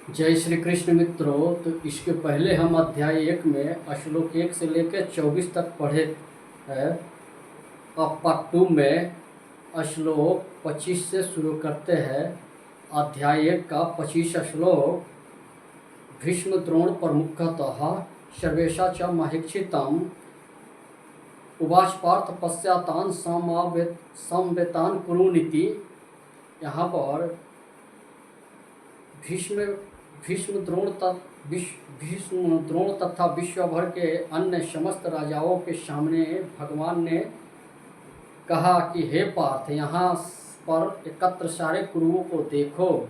जय श्री कृष्ण मित्रों। तो इसके पहले हम अध्याय 1 में श्लोक 1 से लेकर 24 तक पढ़े हैं। अब पार्ट 2 में श्लोक 25 से शुरू करते हैं। अध्याय 1 का 25 श्लोक। भीष्म द्रोण प्रमुखतः सर्वेशा च महिक्षितम् उवाच पार्थ पश्चातान समवेतान कुरुनीति। यहाँ पर भीष्म द्रोण तथा विश्वभर के अन्य समस्त राजाओं के सामने भगवान ने कहा कि हे पार्थ, यहाँ पर एकत्र सारे कुरुओं को देखो।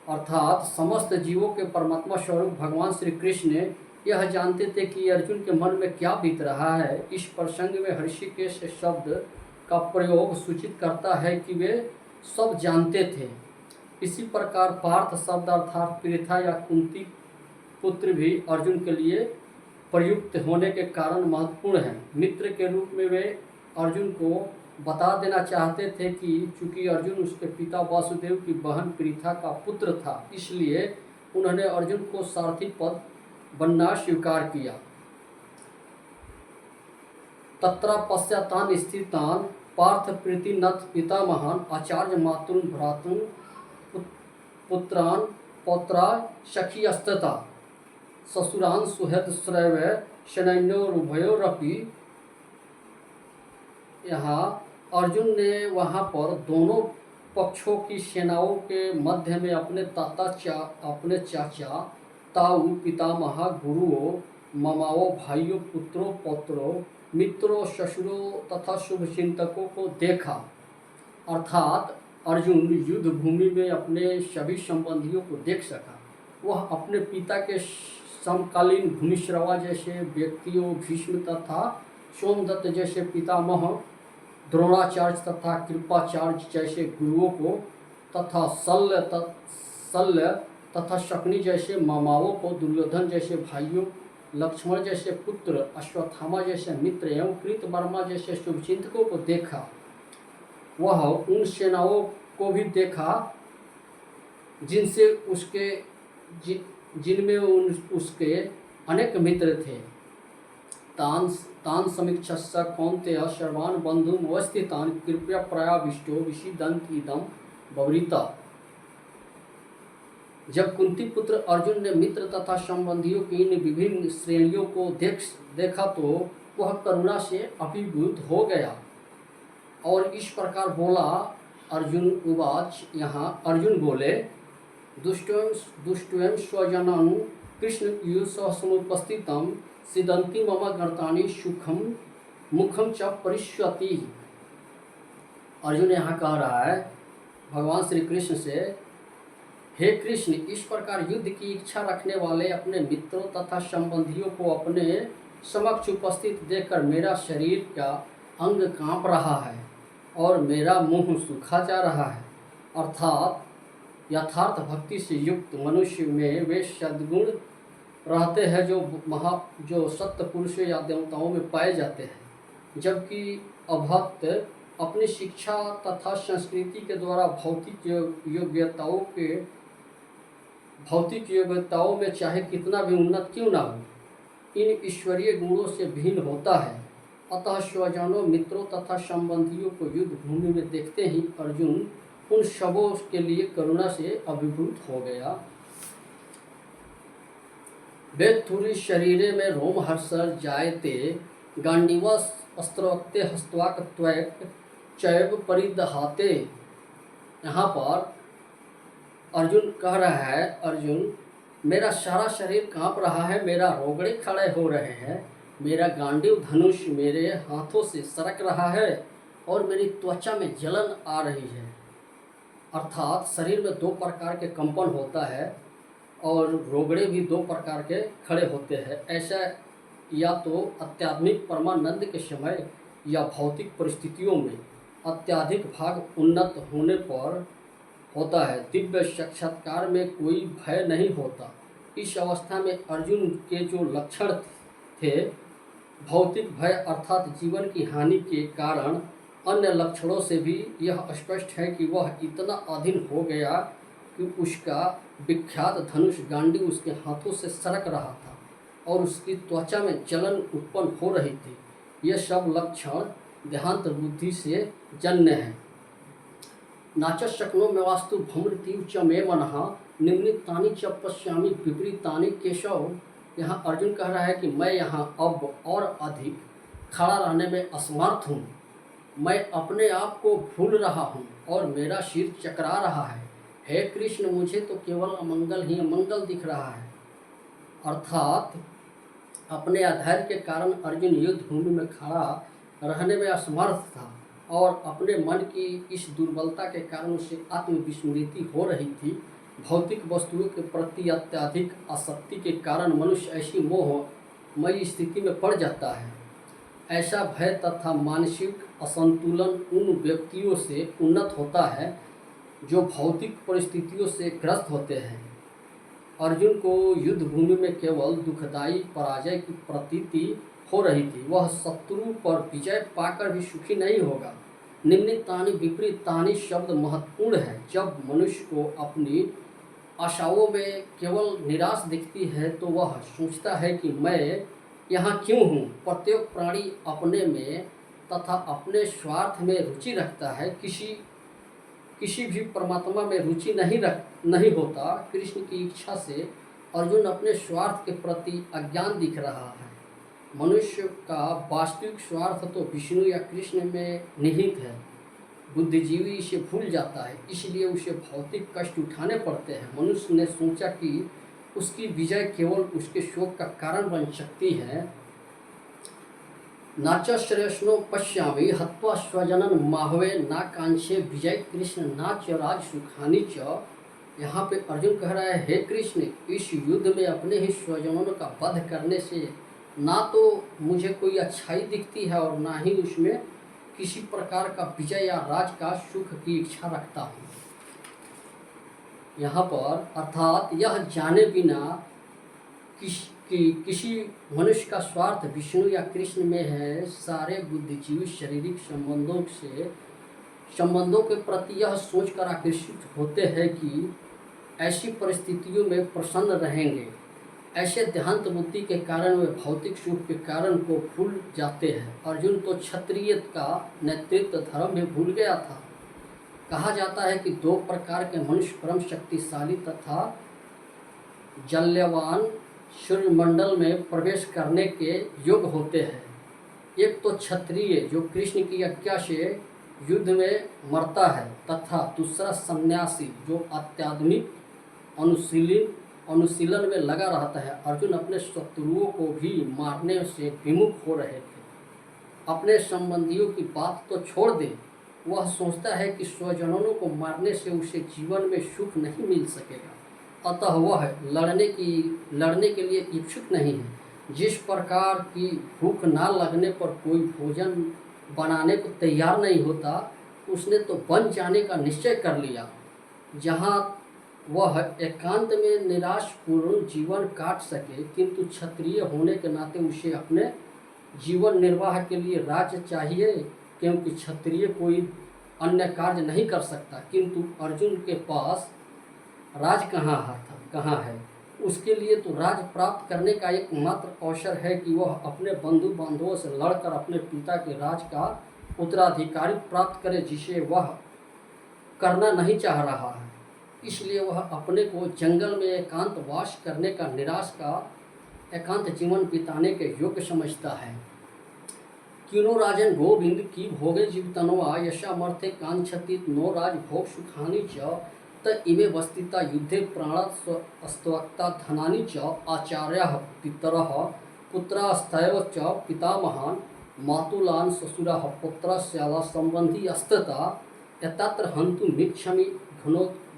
अर्थात समस्त जीवों के परमात्मा स्वरूप भगवान श्री कृष्ण यह जानते थे कि अर्जुन के मन में क्या बीत रहा है। इस प्रसंग में ऋषिकेश शब्द का प्रयोग सूचित करता है कि वे सब जानते थे। इसी प्रकार पार्थ शब्द अर्थात पृथा या कुंती पुत्र भी अर्जुन के लिए प्रयुक्त होने के कारण महत्वपूर्ण है। मित्र के रूप में वे अर्जुन को बता देना चाहते थे कि चूंकि अर्जुन उसके पिता वासुदेव की बहन पृथा का पुत्र था, इसलिए उन्होंने अर्जुन को सारथी पद बनना स्वीकार किया। तत्र पश्चातान स्थितान पार्थ प्रीतिनथ पितामहान आचार्य मातृन भ्रातृन पुत्रान पौत्रा सखियस्तता ससुरान सुहृद श्रैव शनैन्योरुभयोरपि। यहाँ अर्जुन ने वहाँ पर दोनों पक्षों की सेनाओं के मध्य में अपने चाचा ताऊ पितामह गुरुओं मामाओं भाइयों पुत्रों पौत्रों मित्रों ससुरों तथा शुभचिंतकों को देखा। अर्थात अर्जुन युद्ध भूमि में अपने सभी संबंधियों को देख सका। वह अपने पिता के समकालीन भूमिश्रवा जैसे व्यक्तियों, भीष्म तथा सोमदत्त जैसे पितामह, द्रोणाचार्य तथा कृपाचार्य जैसे गुरुओं को तथा शल्य तथा शकुनी जैसे मामाओं को, दुर्योधन जैसे भाइयों, लक्ष्मण जैसे पुत्र, अश्वत्थामा जैसे मित्र एवं कृतवर्मा जैसे शुभचिंतकों को देखा। वह उन सेनाओं को भी देखा जिनमें उसके अनेक मित्र थे। तान समीक्षस्य कौन्तेय सर्वान् बन्धून् अवस्थितान् कृपया प्रायाविष्टो विषीदन्तीदं बब्रीत। जब कुंती पुत्र अर्जुन ने मित्र तथा संबंधियों की इन विभिन्न श्रेणियों को देखा तो वह करुणा से अभिभूत हो गया और इस प्रकार बोला। अर्जुन उवाच, यहाँ अर्जुन बोले, दुष्टोयं स्वजनन् कृष्ण युसह समुपस्थितं सिदन्ति मम गर्तानि सुखम मुखम च परिष्यति। अर्जुन यहाँ कह रहा है भगवान श्री कृष्ण से, हे कृष्ण, इस प्रकार युद्ध की इच्छा रखने वाले अपने मित्रों तथा संबंधियों को अपने समक्ष उपस्थित देखकर मेरा शरीर का अंग कांप रहा है और मेरा मुंह सूखा जा रहा है। अर्थात यथार्थ भक्ति से युक्त मनुष्य में वे सद्गुण रहते हैं जो सत्य पुरुषों या देवताओं में पाए जाते हैं, जबकि अभक्त अपनी शिक्षा तथा संस्कृति के द्वारा भौतिक योग्यताओं में चाहे कितना भी उन्नत क्यों ना हो, इन ईश्वरीय गुणों से भिन्न होता है। अतः स्वजनों, मित्रों तथा संबंधियों को युद्ध भूमि में देखते ही अर्जुन उन सबों के लिए करुणा से अभिभूत हो गया। वेत्थुरी शरीरे में रोमहर्ष जायते गांडीव अस्त्रवक्ते हस्तवाक त्वैक चैव परिदहाते। यहाँ पर अर्जुन कह रहा है, अर्जुन, मेरा सारा शरीर कांप रहा है, मेरा रोगड़े खड़े हो रहे हैं, मेरा गांडीव धनुष मेरे हाथों से सरक रहा है और मेरी त्वचा में जलन आ रही है। अर्थात शरीर में दो प्रकार के कंपन होता है और रोगड़े भी दो प्रकार के खड़े होते हैं। ऐसा या तो अत्याधुनिक परमानंद के समय या भौतिक परिस्थितियों में अत्याधिक भाग उन्नत होने पर होता है। दिव्य साक्षात्कार में कोई भय नहीं होता। इस अवस्था में अर्जुन के जो लक्षण थे, भौतिक भय अर्थात जीवन की हानि के कारण अन्य लक्षणों से भी यह स्पष्ट है कि वह इतना अधीन हो गया कि उसका विख्यात धनुष गांडी उसके हाथों से सरक रहा था और उसकी त्वचा में जलन उत्पन्न हो रही थी। ये सब लक्षण देहांत बुद्धि से जन्य है। नाचशक्नो में वास्तु भ्रमृत्यु च मे मनः निम्नितानि च पश्यामि विपरीतानि केशव। यहाँ अर्जुन कह रहा है कि मैं यहाँ अब और अधिक खड़ा रहने में असमर्थ हूँ। मैं अपने आप को भूल रहा हूँ और मेरा सिर चकरा रहा है। हे कृष्ण, मुझे तो केवल अमंगल ही अमंगल दिख रहा है। अर्थात अपने अधैर्य के कारण अर्जुन युद्ध भूमि में खड़ा रहने में असमर्थ था और अपने मन की इस दुर्बलता के कारण उसे आत्मविस्मृति हो रही थी। भौतिक वस्तुओं के प्रति अत्यधिक आसक्ति के कारण मनुष्य ऐसी मोहमयी स्थिति में पड़ जाता है। ऐसा भय तथा मानसिक असंतुलन उन व्यक्तियों से उन्नत होता है जो भौतिक परिस्थितियों से ग्रस्त होते हैं। अर्जुन को युद्ध भूमि में केवल दुखदायी पराजय की प्रतीति हो रही थी। वह शत्रु पर विजय पाकर भी सुखी नहीं होगा। निम्नितानि विपरीतानि शब्द महत्वपूर्ण है। जब मनुष्य को अपनी आशाओं में केवल निराश दिखती है तो वह सोचता है कि मैं यहाँ क्यों हूँ। प्रत्येक प्राणी अपने में तथा अपने स्वार्थ में रुचि रखता है। किसी भी परमात्मा में रुचि नहीं होता। कृष्ण की इच्छा से अर्जुन अपने स्वार्थ के प्रति अज्ञान दिख रहा है। मनुष्य का वास्तविक स्वार्थ तो विष्णु या कृष्ण में निहित है। बुद्धिजीवी इसे भूल जाता है, इसलिए उसे भौतिक कष्ट उठाने पड़ते हैं। मनुष्य ने सोचा कि उसकी विजय केवल उसके शोक का कारण बन सकती है। नाच श्रेष्ठो पश्यामि हत्वा स्वजनन माहवे ना कांक्षे विजय कृष्ण नाच राज सुखानी च। यहाँ पे अर्जुन कह रहा है, हे कृष्ण, इस युद्ध में अपने ही स्वजनों का वध करने से ना तो मुझे कोई अच्छाई दिखती है और ना ही उसमें किसी प्रकार का विजय या राज का सुख की इच्छा रखता हूँ। यहाँ पर अर्थात यह जाने बिना किसी मनुष्य का स्वार्थ विष्णु या कृष्ण में है। सारे बुद्धिजीवी शारीरिक संबंधों के प्रति यह सोचकर आकर्षित होते हैं कि ऐसी परिस्थितियों में प्रसन्न रहेंगे। ऐसे देहांत बुद्धि के कारण वे भौतिक सुख के कारण को भूल जाते हैं। अर्जुन तो क्षत्रिय का नेतृत्व धर्म में भूल गया था। कहा जाता है कि दो प्रकार के मनुष्य परम शक्तिशाली तथा जल्यवान सूर्यमंडल में प्रवेश करने के योग्य होते हैं। एक तो क्षत्रिय जो कृष्ण की आज्ञा से युद्ध में मरता है तथा दूसरा सन्यासी जो आध्यात्मिक अनुशीलन में लगा रहता है। अर्जुन अपने शत्रुओं को भी मारने से विमुख हो रहे थे। अपने संबंधियों की बात तो छोड़ दे, वह सोचता है कि स्वजनों को मारने से उसे जीवन में सुख नहीं मिल सकेगा, अतः वह लड़ने के लिए इच्छुक नहीं है। जिस प्रकार की भूख ना लगने पर कोई भोजन बनाने को तैयार नहीं होता, उसने तो बन जाने का निश्चय कर लिया। जहाँ वह एकांत में निराशपूर्ण जीवन काट सके, किंतु क्षत्रिय होने के नाते उसे अपने जीवन निर्वाह के लिए राज्य चाहिए, क्योंकि क्षत्रिय कोई अन्य कार्य नहीं कर सकता। किंतु अर्जुन के पास राज कहाँ है? उसके लिए तो राज प्राप्त करने का एकमात्र अवसर है कि वह अपने बंधु बांधवों से लड़कर अपने पिता के राज का उत्तराधिकारी प्राप्त करे, जिसे वह करना नहीं चाह रहा है। इसलिए वह अपने को जंगल में एकांत वास करने का निराश का एकांत जीवन बिताने के योग्य समझता है। किनो राजन गोविंद की भोगे जीवतनवा यशामर्थे कांक्षति नो राज भोग सुखानी च त इमे वस्तिता युद्धे प्राणस्त्वक्ता धनानि च आचार्यः पितरः पुत्रास्तयव च पितामहान् मातुलान् ससुरः पुत्रस्यावा संबंधी अस्तता यतत्र हन्तु मिच्छामि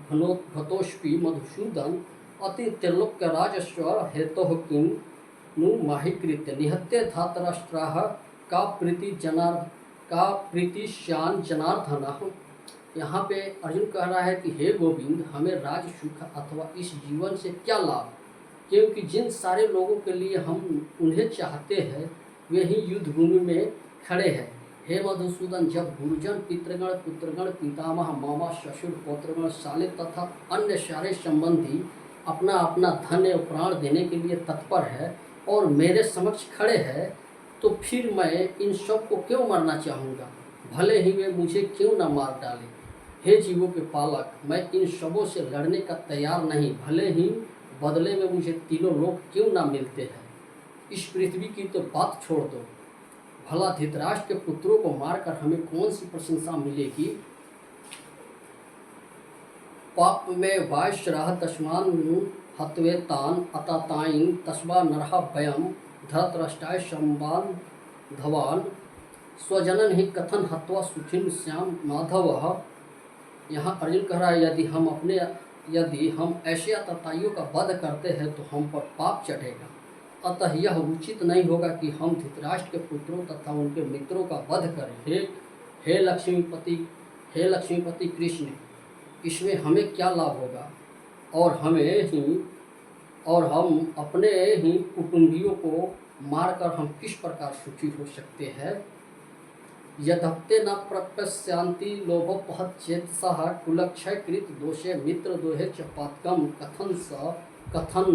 घनोत्घतोष्पि मधुसूदन अति त्रिलोक्यराजस्व हेतोः किं नु माहीकृत्य निहत्य धातराष्ट्राः का प्रीतिश्यान जनार्दनः। यहाँ पे अर्जुन कह रहा है कि हे गोविंद, हमें राज सुख अथवा इस जीवन से क्या लाभ, क्योंकि जिन सारे लोगों के लिए हम उन्हें चाहते हैं वे ही युद्ध भूमि में खड़े हैं। हे मधुसूदन, जब गुरुजन, पितृगण, पुत्रगण, पितामह, मामा, ससुर, पौत्रगण, साले तथा अन्य सारे संबंधी अपना अपना धन एवं प्राण देने के लिए तत्पर है और मेरे समक्ष खड़े हैं, तो फिर मैं इन सब को क्यों मारना चाहूँगा, भले ही वे मुझे क्यों न मार डालें। हे जीवों के पालक, मैं इन सबों से लड़ने का तैयार नहीं, भले ही बदले में मुझे तीनों लोग क्यों ना मिलते हैं। इस पृथ्वी की तो बात छोड़ दो, भला धृतराष्ट्र के पुत्रों को मारकर हमें कौन सी प्रशंसा मिलेगी। पाप में वायश्रह तस्मान हत्वेतान अताताइन तस्वा नरहा वयम धृतराष्ट्राय संबान धवान स्वजनन ही कथन हत्वा सुखिन श्याम माधव। यहाँ अर्जुन कह रहा है, यदि हम ऐसे आतताइयों का वध करते हैं तो हम पर पाप चढ़ेगा, अतः यह उचित नहीं होगा कि हम धृतराष्ट्र के पुत्रों तथा उनके मित्रों का वध करें। हे लक्ष्मीपति कृष्ण, इसमें हमें क्या लाभ होगा, और हम अपने ही कुटुंबियों को मारकर हम किस प्रकार सुखी हो सकते हैं। यद्यप्ते न प्रपश्यन्ति लोभोपहत चेतसः कुलक्षय कृत दोषे मित्र दोहे च पातकम कथन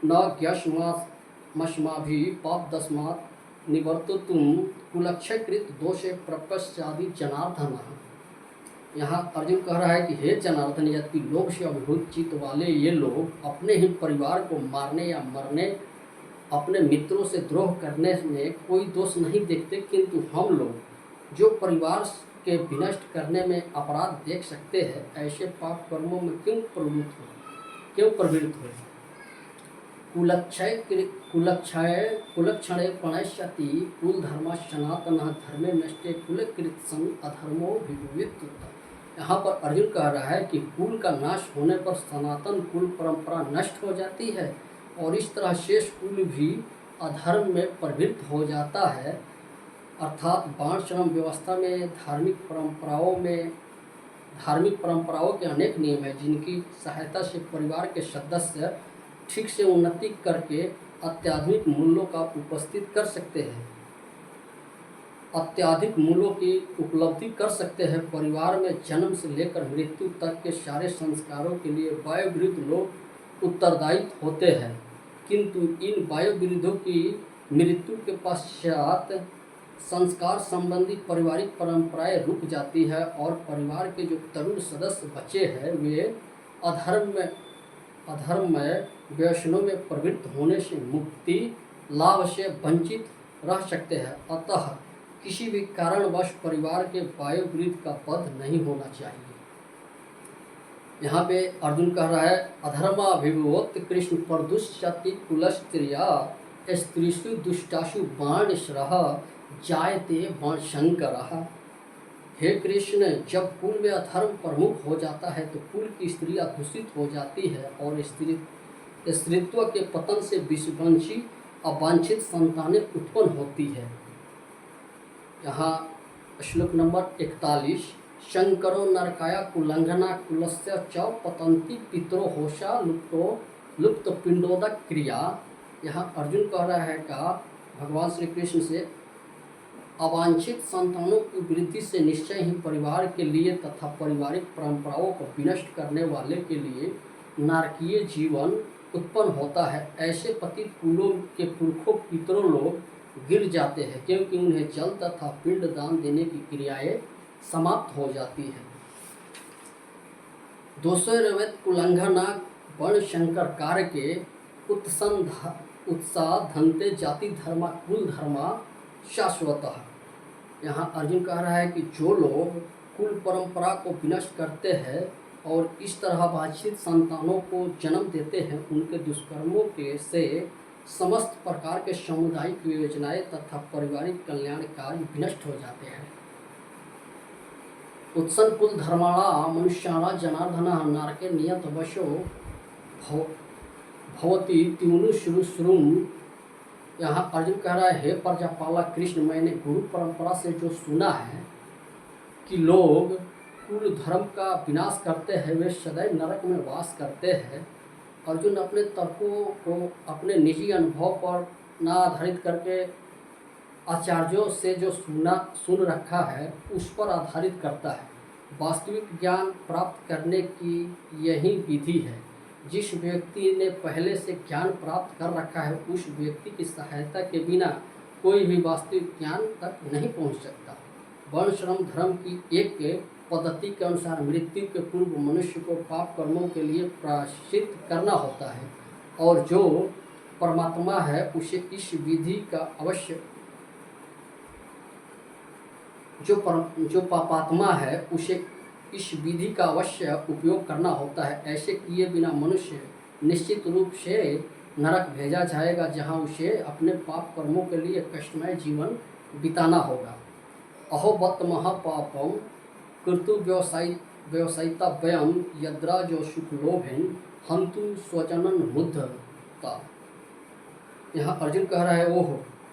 न ज्ञस्मास्माभिः पाप दस्मात् निवर्तुम कुलक्षय कृत दोषे प्रपश्यादि जनार्दन। यहाँ अर्जुन कह रहा है कि हे जनार्दन, यदि लोभ से अभिभूत चित्त वाले ये लोग अपने ही परिवार को मारने या मरने, अपने मित्रों से द्रोह करने में कोई दोष नहीं देखते, किंतु हम लोग जो परिवार के विनष्ट करने में अपराध देख सकते हैं, ऐसे पाप कर्मों में क्यों प्रवृत्त हो। कुलक्षणे प्रणश्यति कुल धर्म सनातन धर्मे नष्टे कुलकृत सन अधर्मो विविध। यहाँ पर अर्जुन कह रहा है कि कुल का नाश होने पर सनातन कुल परंपरा नष्ट हो जाती है और इस तरह शेष कुल भी अधर्म में प्रवृत्त हो जाता है। अर्थात वर्णाश्रम व्यवस्था में धार्मिक परंपराओं के अनेक नियम हैं, जिनकी सहायता से परिवार के सदस्य ठीक से उन्नति करके अत्याधुनिक मूल्यों का उपस्थित कर सकते हैं, अत्याधिक मूल्यों की उपलब्धि कर सकते हैं। परिवार में जन्म से लेकर मृत्यु तक के सारे संस्कारों के लिए वयोवृद्ध लोग उत्तरदायी होते हैं, किंतु इन वयोवृद्धों की मृत्यु के पश्चात संस्कार संबंधी पारिवारिक परंपराएं रुक जाती है और परिवार के जो तरुण सदस्य बचे हैं वे अधर्म में व्यसनों में प्रवृत्त होने से मुक्ति लाभ से वंचित रह सकते हैं। अतः किसी भी कारणवश परिवार के वयोवृद्ध का वध नहीं होना चाहिए। यहाँ पे अर्जुन कह रहा है, अधर्माभिभूत कृष्ण प्रदुष्यति कुलस्त्रिया स्त्रीषु दुष्टासु बाणश्रः जायते बाणशंकरः। हे कृष्ण, जब कुल में अधर्म प्रमुख हो जाता है तो कुल की स्त्रियां दूषित हो जाती है और स्त्रीत्व के पतन से विषवंशी अवांछित संतानें उत्पन्न होती है। यहाँ श्लोक नंबर 41, शंकरो नरकाया कुलंघना कुलस्य च पतंती पितरो होशा लुप्त पिंडोदक क्रिया। यहाँ अर्जुन कह रहा है का भगवान श्री कृष्ण से, अवांछित संतानों की वृद्धि से निश्चय ही परिवार के लिए तथा पारिवारिक परंपराओं को विनष्ट करने वाले के लिए नारकीय जीवन उत्पन्न होता है। ऐसे पतित कुलों के पुरखों पितरों लोग गिर जाते हैं, क्योंकि उन्हें जल तथा पिंड दान देने की क्रियाएं समाप्त हो जाती है। दोषोरवेद कुलंघना वर्ण शंकर कार्य के उत्साह धनते जाति धर्मा कुल धर्मा शाश्वतः। यहाँ अर्जुन कह रहा है कि जो लोग कुल परंपरा को विनष्ट करते हैं और इस तरह वांछित संतानों को जन्म देते हैं, उनके दुष्कर्मों के से समस्त प्रकार के सामुदायिक योजनाएं तथा पारिवारिक कल्याण कार्य विनष्ट हो जाते हैं। उत्सन कुल धर्माणा मनुष्याणा जनार्दन नारके नियत वशो भवती त्यूनु श्रुश्रुम। यहाँ अर्जुन कह रहा है, हे प्रजापालक कृष्ण, मैंने गुरु परंपरा से जो सुना है कि लोग कुल धर्म का विनाश करते हैं, वे सदैव नरक में वास करते हैं। अर्जुन अपने तर्कों को अपने निजी अनुभव पर न आधारित करके आचार्यों से जो सुन रखा है उस पर आधारित करता है। वास्तविक ज्ञान प्राप्त करने की यही विधि है। जिस व्यक्ति ने पहले से ज्ञान प्राप्त कर रखा है उस व्यक्ति की सहायता के बिना कोई भी वास्तविक ज्ञान तक नहीं पहुंच सकता। वर्ण श्रम धर्म की एक पद्धति के अनुसार मृत्यु के पूर्व मनुष्य को पाप कर्मों के लिए प्रायश्चित करना होता है, और जो परमात्मा है उसे इस विधि का अवश्य जो पापात्मा है उसे इस विधि का अवश्य उपयोग करना होता है। ऐसे किए बिना मनुष्य निश्चित रूप से नरक भेजा जाएगा, जहां उसे अपने पाप कर्मों के लिए कष्टमय जीवन बिताना होगा। अहोबत महापापम कृतु व्यवसायिता व्यम यद्राजो सुखलोभेन हंतु स्वजनन मुद्धता। यहाँ अर्जुन कह रहा है, ओह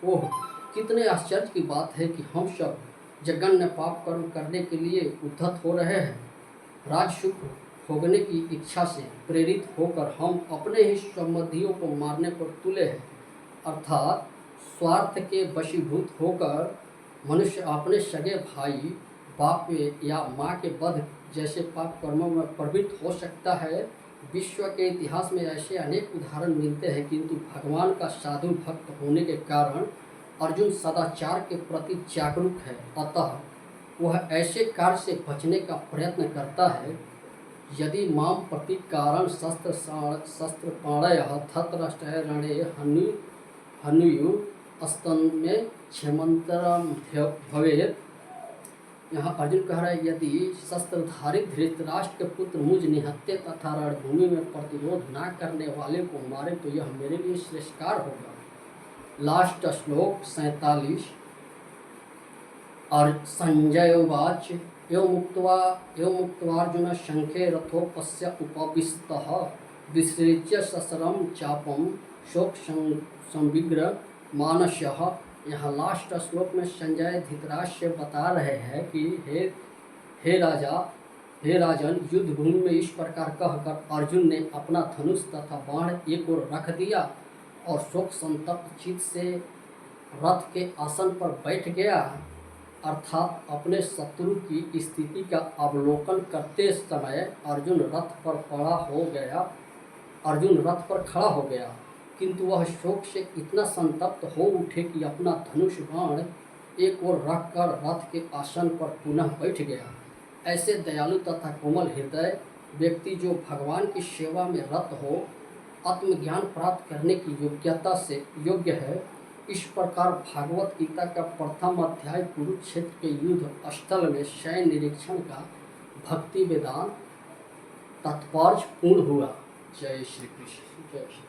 ओह, कितने आश्चर्य की बात है कि हम सब जघन्य पाप कर्म करने के लिए उद्धत हो रहे हैं। राज सुख भोगने की इच्छा से प्रेरित होकर हम अपने ही संबंधियों को मारने पर तुले हैं, अर्थात स्वार्थ के वशीभूत होकर मनुष्य अपने सगे भाई, बाप या माँ के वध जैसे पाप कर्मों में प्रवृत्त हो सकता है। विश्व के इतिहास में ऐसे अनेक उदाहरण मिलते हैं, किंतु भगवान का साधु भक्त होने के कारण अर्जुन सदाचार के प्रति जागरूक है, अतः वह ऐसे कार्य से बचने का प्रयत्न करता है। यदि माम प्रति कारण शस्त्र पाणय धतराष्ट्रय रणे हनुयु स्तन में क्षेमंतरम भवेत। यहाँ अर्जुन कह रहा है, यदि शस्त्रधारी धृतराष्ट्र के पुत्र मुझ निहत्थे तथा रणभूमि में प्रतिरोध न करने वाले को मारे तो यह मेरे लिए श्रेष्ठकार होगा। लास्ट श्लोक 47। और संजय उवाच एवं मुक्त्वार्जुन शंखे रथोपस्य उपविष्टः विसृज्य ससरम चापम शोक संविग्र मानस्यः। यहाँ लास्ट श्लोक में संजय धृतराष्ट्र से बता रहे हैं कि हे राजन, युद्ध भूमि में इस प्रकार कहकर अर्जुन ने अपना धनुष तथा बाण एक ओर रख दिया और शोक संतप्त चित्त से रथ के आसन पर बैठ गया, अर्थात अपने शत्रु की स्थिति का अवलोकन करते समय अर्जुन रथ पर खड़ा हो गया, किंतु वह शोक से इतना संतप्त हो उठे कि अपना धनुष बाण एक ओर रखकर रथ के आसन पर पुनः बैठ गया। ऐसे दयालु तथा कोमल हृदय व्यक्ति जो भगवान की सेवा में रत हो, आत्मज्ञान प्राप्त करने की योग्यता से योग्य है। इस प्रकार भागवत गीता का प्रथम अध्याय कुरुक्षेत्र के युद्ध स्थल में सैन्य निरीक्षण का भक्ति वेदांत तात्पर्य पूर्ण हुआ। जय श्री कृष्ण। जय श्री